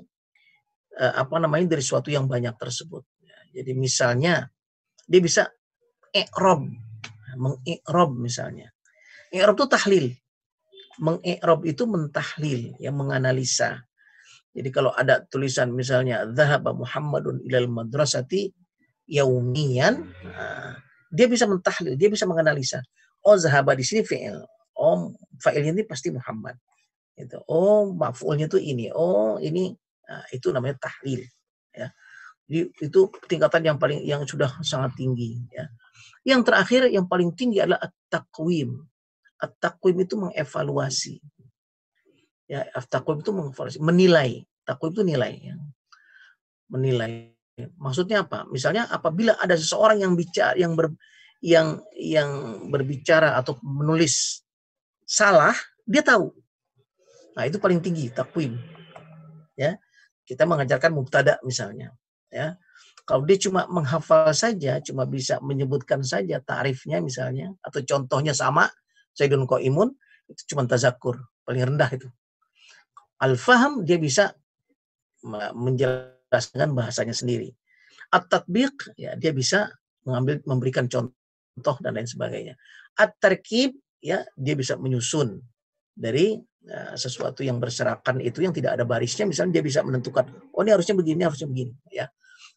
dari suatu yang banyak tersebut. Jadi misalnya dia bisa i'rab, mengi'rab misalnya. I'rab itu tahlil. Mengi'rab itu mentahlil, ya, menganalisa. Jadi kalau ada tulisan misalnya dzahaba Muhammadun ilal madrasati yaumiyan, dia bisa mentahlil, dia bisa menganalisa. Oh, zahaba di sini fi'il. Oh, fa'ilnya ini pasti Muhammad. Gitu. Oh, maf'ulnya itu ini. Oh, ini itu namanya tahlil, ya. Jadi itu tingkatan yang sudah sangat tinggi, ya. Yang terakhir yang paling tinggi adalah at-taqwim. At-taqwim itu mengevaluasi. Ya, at-taqwim itu mengevaluasi, menilai. Taqwim itu nilai, ya. Menilai. Maksudnya apa? Misalnya apabila ada seseorang yang bicara yang berbicara atau menulis salah, dia tahu. Nah, itu paling tinggi taqwim. Ya. Kita mengajarkan mubtada misalnya, ya. Kalau dia cuma menghafal saja, cuma bisa menyebutkan saja ta'rifnya misalnya, atau contohnya sama, Zaidun Qaimun, itu cuma tazakur, paling rendah itu. Al-faham, dia bisa menjelaskan bahasanya sendiri. At-tatbiq, ya, dia bisa memberikan contoh dan lain sebagainya. At-tarkib, ya, dia bisa menyusun dari sesuatu yang berserakan itu yang tidak ada barisnya, misalnya dia bisa menentukan, oh ini harusnya begini, ya.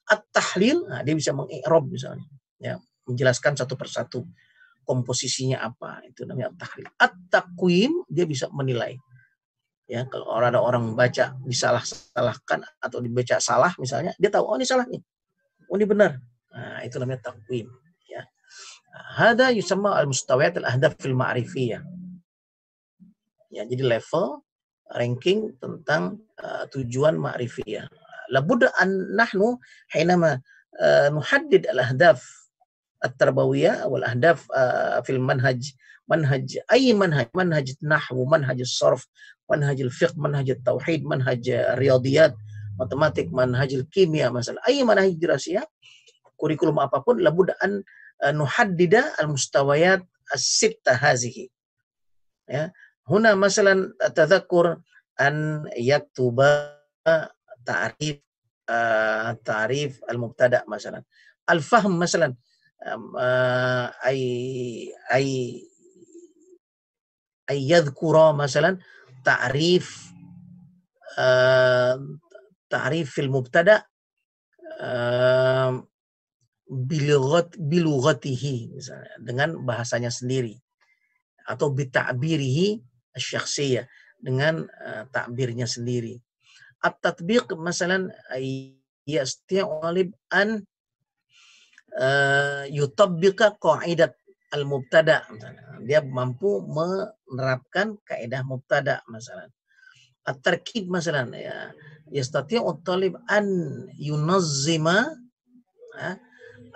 At-tahlil, dia bisa mengi'rab misalnya, ya, menjelaskan satu persatu komposisinya apa, itu namanya at-tahlil. At-taqwim, dia bisa menilai, ya. Kalau ada orang baca disalah-salahkan atau dibaca salah misalnya, dia tahu, oh ini salah nih, oh ini benar. Nah, itu namanya taqwim, ya. Hada yusamma al-mustawiyat al-ahdaf fil ma'rifiyah. Ya, jadi level ranking tentang tujuan ma'rifiyah. Labudda an nahnu hinama nuhaddid al-ahdaf at-tarbawiyah wal ahdaf fil manhaj ay manhaj nahwu, manhaj sarf, manhaj al-fiqh, manhaj at-tauhid, manhaj riyadiyat, matematik, manhaj kimia, masalah ay manhaj dirasiyah, kurikulum apapun, labudda an nuhaddida al-mustawayat as-sittah hazihi, ya. Huna masalan tadzakur an yaktuba ta'rif al-mubtada masalan. Al-fahm masalan ay yadhkura masalan ta'rif fil mubtada bilughatihi misalnya, dengan bahasanya sendiri, atau bita'birihi asy-syakhsiyah, dengan takbirnya sendiri. At-tatbiq masalan yastati'u talib an yutabbiqa qaidat al-mubtada, dia mampu menerapkan kaidah mubtada masalan. At-tarkib masalan, ya, yastati'u talib an yunazzima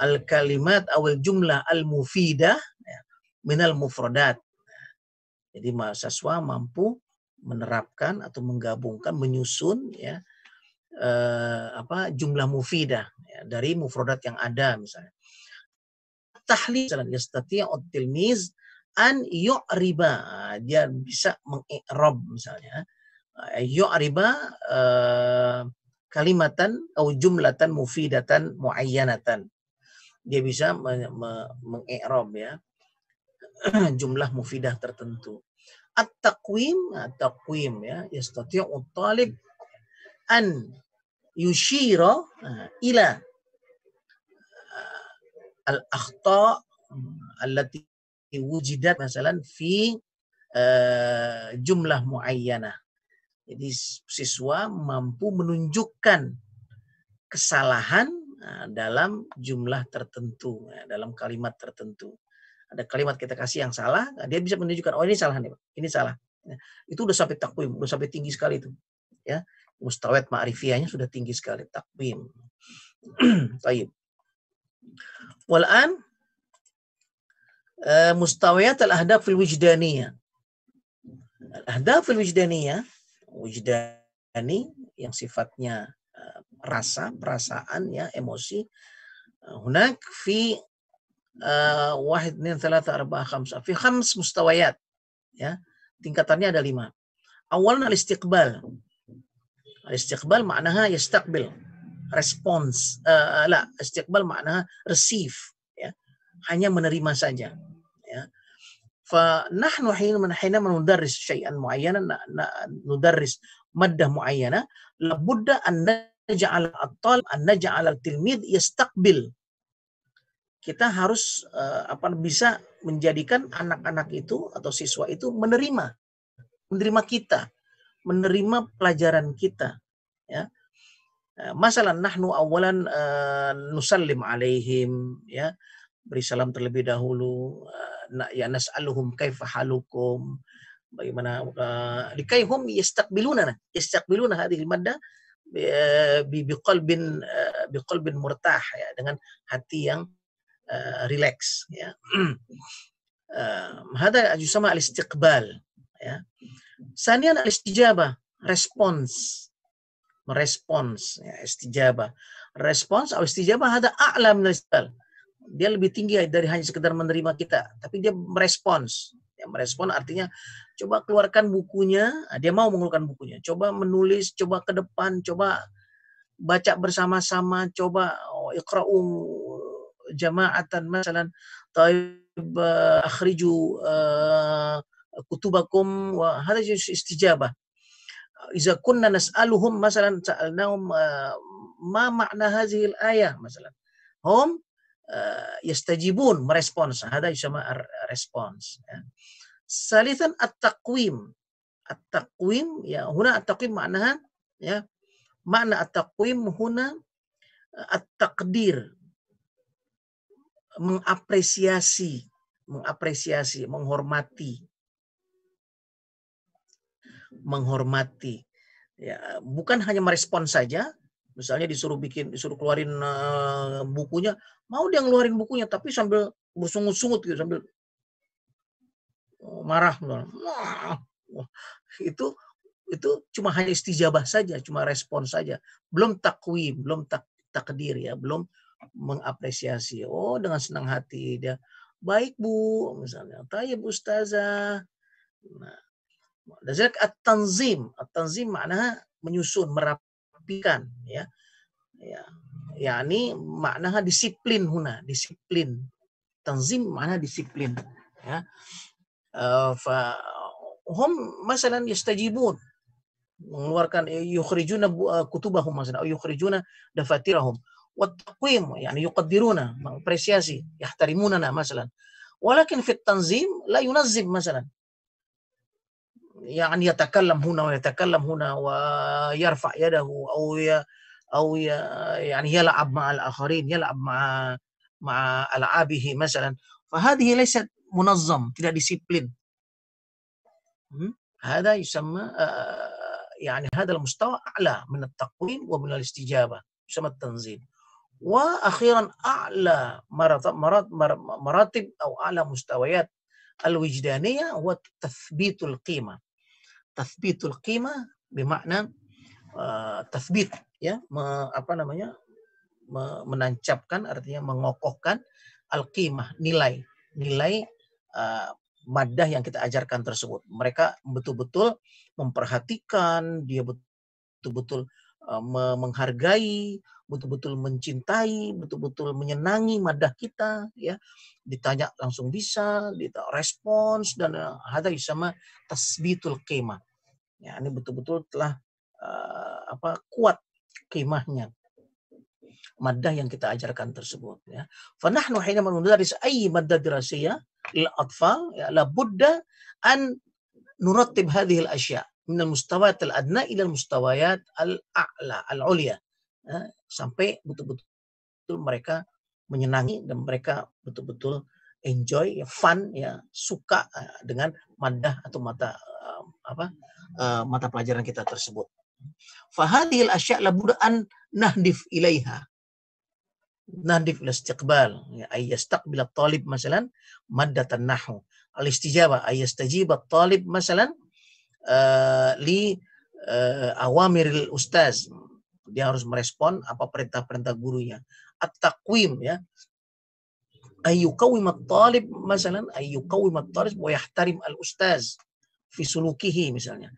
al-kalimat awal jumlah al-mufidah minal mufradat. Jadi mahasiswa mampu menerapkan atau menggabungkan, menyusun, ya, jumlah mufidah, ya, dari mufradat yang ada misalnya. Tahlil yastati'u tilmiz an yu'riba, dia bisa mengi'rab misalnya, yu'riba kalimatan atau jumlatan mufidatan muayyanatan. Dia bisa mengi'rab, ya, jumlah mufidah tertentu. At-taqwim, ya, yastati'u talib an yushira ila al-akhta allati wujidat masalan fi jumlah muayyanah. Jadi siswa mampu menunjukkan kesalahan dalam jumlah tertentu, dalam kalimat tertentu. Ada kalimat kita kasih yang salah, dia bisa menunjukkan, oh ini salah nih, ini salah. Itu udah sampai takwim, udah sampai tinggi sekali itu. Ya, mustawat ma'rifiyahnya sudah tinggi sekali, takwim. Baik. Wal'an mustawiyat al-ahdaf al-wijdaniyah. Al-ahdaf al-wijdaniyah, wijdani yang sifatnya rasa, perasaan, ya, emosi. Hunak fi 1, 2, 3, 4, 5 fi 5 mustawayat, ya, tingkatannya ada 5. Awalan al-istiqbal. Al-istiqbal maknaha yastaqbil, response. Istiqbal maknaha receive, ya, hanya menerima saja, ya. Fa nahnu hina nudarris syai'an muayyanan, nudarris maddah muayyana, labudda an naj'al at-talib, an naj'al al-tilmid yastaqbil. Kita harus bisa menjadikan anak-anak itu atau siswa itu menerima kita, menerima pelajaran kita, ya. Masalah nahnu awalan nusallim alaihim, ya, beri salam terlebih dahulu, ya, nas'aluhum kaifa halukum, bagaimana likaihum yastaqbiluna hadhihi al-madda biqalbin murtah, ya, dengan hati yang relax, ya. Hada yusama al-istiqbal, ya. Sanian al-istijabah, respons, merespons, ya, istijabah. Respons atau istijabah hada a'la min al-istiqbal. Dia lebih tinggi dari hanya sekedar menerima kita, tapi dia merespons. Ya, merespon artinya coba keluarkan bukunya, dia mau mengeluarkan bukunya. Coba menulis, coba ke depan, coba baca bersama-sama, coba iqra'u jama'atan masalan, taib akhriju kutubakum, wa hadha istijabah. Iza kunna nas'aluhum masalan sa'alnahum ma ma'na hadhihi al-ayah masalan. Hum yastajibun, merespons. Hadha yusama respons, ya. Salisan at-taqwim. At-taqwim, ya, huna at-taqwim maknaha, ya, makna at-taqwim huna at-taqdir, mengapresiasi, menghormati, ya, bukan hanya merespon saja. Misalnya disuruh keluarin bukunya, mau dia ngeluarin bukunya tapi sambil bersungut-sungut gitu, sambil marah. Itu cuma hanya istijabah saja, cuma respon saja, belum takwim, belum takdir, ya, belum mengapresiasi. Oh, dengan senang hati dia, baik Bu, misalnya, tayyib ustazah. Nah, dasar at-tanzim maknanya menyusun, merapikan, ya, ya, yakni maknanya disiplin huna, disiplin. Tanzim makna disiplin, ya. Fa hum masalan yastajibun, mengeluarkan, yukhrijuna kutubahum masalan, atau yukhrijuna dafatirahum. Wa taqwim yani yuqaddiruna, mengapresiasi, yahtarimunana masalan. Walakin fit tanzim la yunazzim masalan. يعني يتكلم هنا ويتكلم هنا ويرفع يده أو يعني يلعب مع الآخرين، يلعب مع ألعابه مثلا، فهذه ليست منظم، tidak disiplin. هذا يسمى يعني هذا المستوى أعلى من التقويم ومن الاستجابة، يسمى التنظيم. وأخيرا أعلى مراتب أو أعلى مستويات الوجدانية هو تثبيت القيمة. Tathbitul qimah bermakna tathbit, ya, menancapkan, artinya mengokohkan al-qimah, nilai maddah yang kita ajarkan tersebut. Mereka betul-betul memperhatikan, dia betul-betul menghargai, betul-betul mencintai, betul-betul menyenangi maddah kita, ya. Ditanya langsung bisa, respons, dan hada yusama tasbitul qimah. Ya, ini betul-betul telah kuat qimahnya. maddah yang kita ajarkan tersebut ya. Fanahnu hina nudaris ayyi maddah dirasiyah lil atfal ya la budda an nurattib hadhihi al-ashya' min al-mustawayat al-adna ila al-mustawayat al-a'la al-ulya. Ya, sampai betul-betul mereka menyenangi dan mereka betul-betul enjoy, ya, fun, ya, suka dengan maddah atau mata pelajaran kita tersebut. Fahadhil asya' labudda an nahdif ilaiha. Nahdif ila istiqbal, ya, ay yastaqbil at-talib masalan maddatan nahwu. Al-istijabah ay yastajib at-talib masalan li awamiril ustaz. Dia harus merespon apa perintah-perintah gurunya. At-taqwim, ya, ayyukawim at-talib masalan ayyukawim at-talib wa yahtarim al-ustaz fi sulukihi misalnya.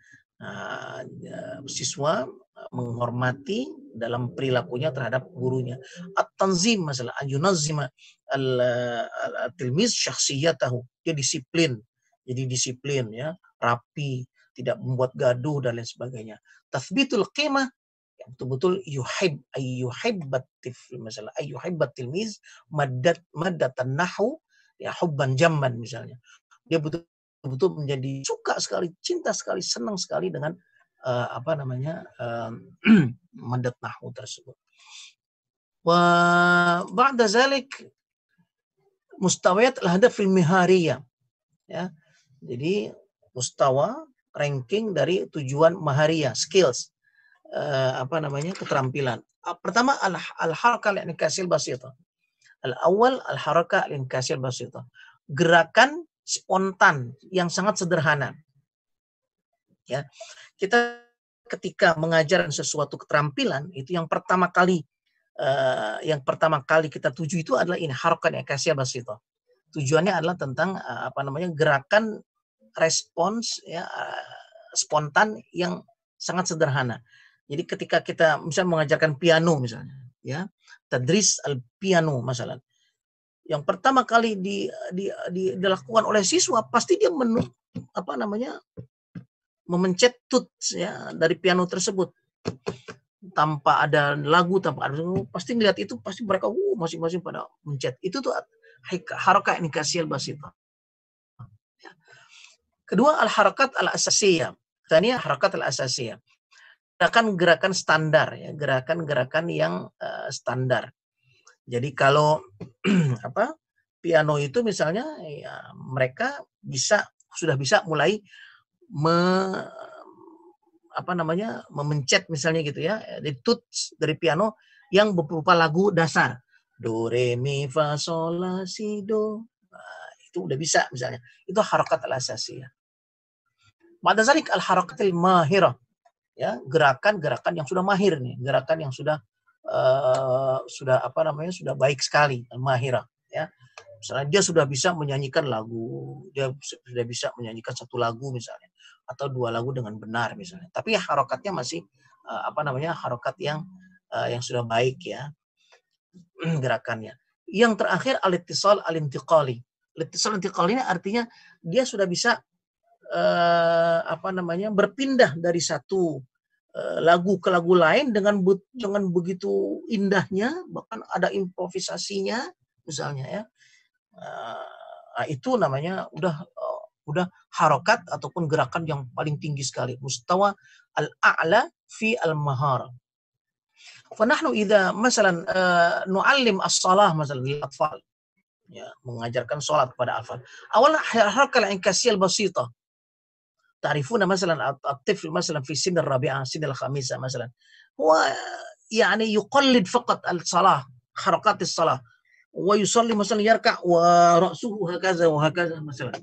Siswa menghormati dalam perilakunya terhadap gurunya. At-tanzim masalah ayunazzima al-tilmiz syakhsiyatahu. Dia disiplin. Jadi disiplin, ya, rapi, tidak membuat gaduh dan lain sebagainya. Tathbitul qimah, yang betul-betul yuhibbat tilmiz maddatan nahwu, ya, hubban jamman misalnya. Dia betul-betul menjadi suka sekali, cinta sekali, senang sekali dengan maddat nahwu tersebut. Wa ba'da zalik mustawayat al-hadaf al-mihariyah, ya. Jadi mustawa ranking dari tujuan mahariyah, skills, keterampilan. Pertama al-harakah al-inkasil basita. Al-awwal al-harakah al-inkasil basita. Gerakan spontan yang sangat sederhana. Ya. Kita ketika mengajar sesuatu keterampilan itu yang pertama kali kita tuju itu adalah ini harakah al-inkasil basita. Tujuannya adalah tentang gerakan respons, ya, spontan yang sangat sederhana. Jadi ketika kita misalnya mengajarkan piano misalnya, ya, tadris al-piano misalnya, yang pertama kali dilakukan oleh siswa pasti dia memencet tut, ya, dari piano tersebut tanpa ada lagu, pasti melihat itu, pasti mereka masing-masing pada mencet. Itu tuh harakah inkasil basita. Ya. Kedua al-harakat al-asasiyah. Tanya harakat al-asasiyah. Gerakan-gerakan standar, ya, gerakan-gerakan yang standar. Jadi kalau piano itu misalnya, ya, mereka sudah bisa mulai memencet misalnya gitu, ya, di tuts dari piano yang berupa lagu dasar, do re mi fa sol la si do. Itu udah bisa misalnya. Itu harakat al-asasiyah. Ba'da zalik al-harakatil mahirah, ya, gerakan-gerakan yang sudah mahir nih, gerakan yang sudah baik sekali, al-mahirah, ya. Misalnya dia sudah bisa menyanyikan lagu, dia sudah bisa menyanyikan satu lagu misalnya, atau dua lagu dengan benar misalnya. Tapi ya harokatnya masih harokat yang sudah baik, ya, gerakannya. Yang terakhir al-ittisal al-intiqali. Al-ittisal al-intiqali ini artinya dia sudah bisa berpindah dari satu lagu ke lagu lain dengan begitu indahnya, bahkan ada improvisasinya misalnya, ya. Itu namanya udah harokat ataupun gerakan yang paling tinggi sekali, mustawa al-a'la fi al-mahar. Fanahnu idza masalan nu'allim as-salah masalan lil atfal, ya, mengajarkan salat kepada atfal. Awal harakah al-inkasiyah al-basita. تعرفون مثلا الطفل مثلا في سن الرابعة سن الخامسة مثلا هو يعني يقلد فقط الصلاة، حركات الصلاة، ويصلي مثلا يركع ورأسه هكذا وهكذا مثلا،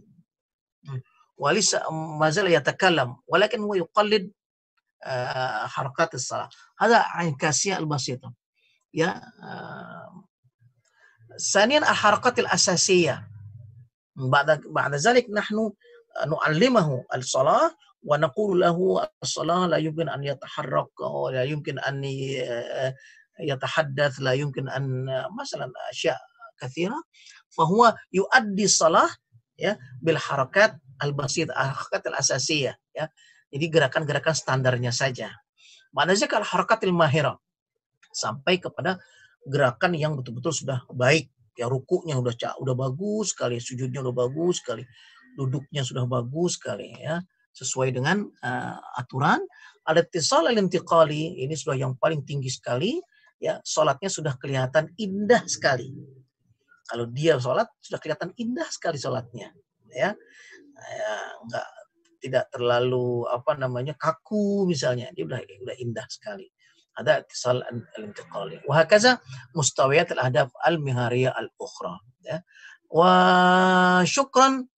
ولسه ما زال يتكلم ولكن هو يقلد حركات الصلاة. هذا انعكاسية البسيطة، يا. ثانيا الحركات الأساسية. بعد ذلك نحن نعلمه الصلاة ونقول له الصلاة لا يمكن أن يتحرك ولا يمكن أن يتحدث، لا يمكن أن مثلا أشياء كثيرة، فهو يؤدي الصلاة، ya, بالحركات البسيطة، الحركات الأساسية, ya. Jadi gerakan-gerakan standarnya saja. Maknanya kalau harakatil mahirah sampai kepada gerakan yang betul-betul sudah baik. Ya, rukuknya udah bagus sekali, sujudnya udah bagus sekali, duduknya sudah bagus sekali ya, sesuai dengan aturan. Ada ittisal al-intiqali, ini sudah yang paling tinggi sekali ya, salatnya sudah kelihatan indah sekali. Kalau dia salat sudah kelihatan indah sekali salatnya ya. Enggak, tidak terlalu kaku misalnya, dia udah indah sekali. Ada ittisal al-intiqali. Wa hakaza mustawiyat al-ahdaf al-mihariyah al-ukhra ya. Wa syukran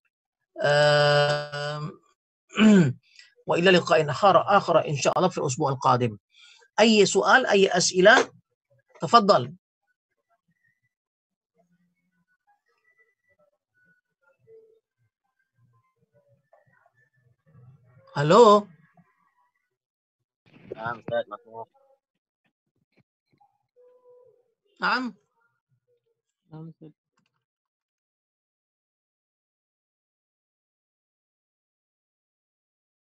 wa ila liqa'in akhar insyaallah fi al-usbu' al-qadim. Ay su'al, ay as'ilah, tafaddal. Halo. Naam, Ustaz, masuk. Naam. Naam, Ustaz.